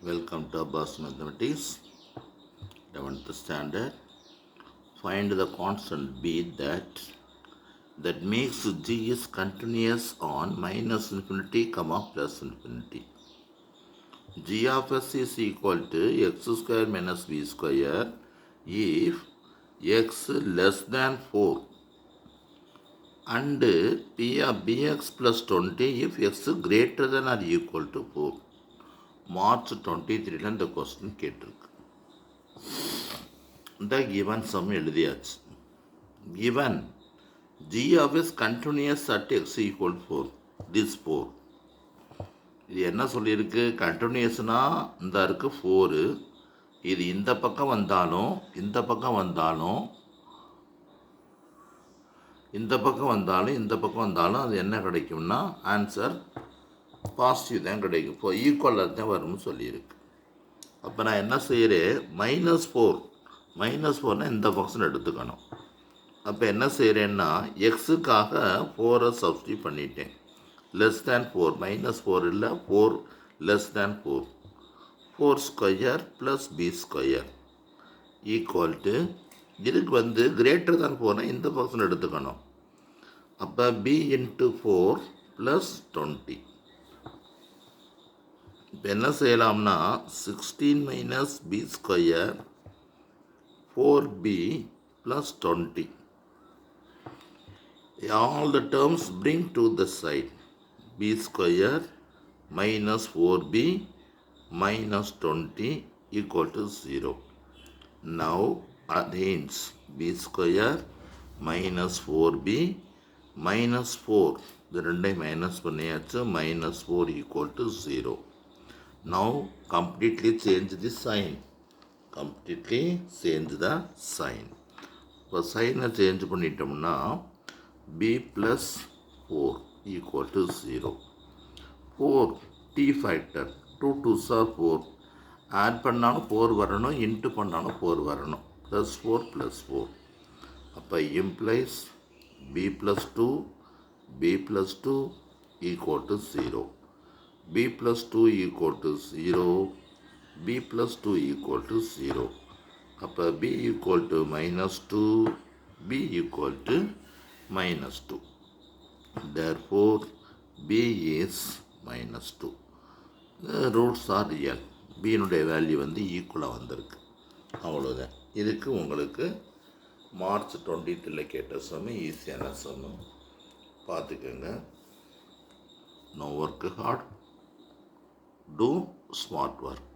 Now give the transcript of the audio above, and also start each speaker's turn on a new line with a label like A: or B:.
A: Welcome to Abbas Mathematics, 11th standard. Find the constant b that makes g is continuous on minus infinity, plus infinity. G of s is equal to x square minus b square if x less than 4 and p of bx plus 20 if x greater than or equal to 4. March 23 இந்த question கேட்டிருக்கு. இந்த given some எழுதியாச்சு. Given g of s continuous at x equal 4. this 4. இது என்ன சொல்லியிருக்கு? கண்டினியூஸ்னா இந்த இருக்குது 4. இது இந்த பக்கம் வந்தாலும் இந்த பக்கம் வந்தாலும் இந்த பக்கம் வந்தாலும் இந்த பக்கம் வந்தாலும் அது என்ன கிடைக்கும்னா ஆன்சர் பாசிட்டிவ் தான் கிடைக்கும். இப்போ ஈக்குவலாக தான் வரும்னு சொல்லியிருக்கு. அப்போ நான் என்ன செய்கிறேன்? -4 இந்த ஃபங்க்ஷன் எடுத்துக்கணும். அப்போ என்ன செய்கிறேன்னா எக்ஸுக்காக 4 சப்ஸ்டியூட் பண்ணிட்டேன். லெஸ் தேன் 4 -4 இல்லை 4 less than 4 4 square plus B square equal to இதுக்கு கிரேட்டர் தான் 4 இந்த ஃபங்க்ஷன் எடுத்துக்கணும். அப்போ b × 4 ப்ளஸ் 20. இப்போ என்ன செய்யலாம்னா 16 - b square 4b plus 20. All the terms bring to the side. b square minus 4b minus 20 equal to 0. Now arrange b square minus 4b minus 4. The ரெண்டை minus பண்ணியாச்சு. -4 equal to 0. Now completely change the sign. இப்போ சைனை change பண்ணிட்டோம்னா b plus 4 equal to 0. 4 t factor 2 2s are 4. Add பண்ணாலும் 4 வரணும், into பண்ணாலும் 4 வரணும். +4 + 4. அப்போ implies b plus 2 equal to 0. b plus 2 equal to 0. b plus 2 equal to 0. அப்போ b equal to -2, b equal to -2. Therefore, b is -2. The roots are real. b னுடைய value ஈக்குவலாக வந்திருக்கு. அவ்வளோதான். இதுக்கு உங்களுக்கு மார்ச் 23 கேட்ட சம்மு ஈஸியான சம்மு. பார்த்துக்கோங்க. No work hard. Do smart work.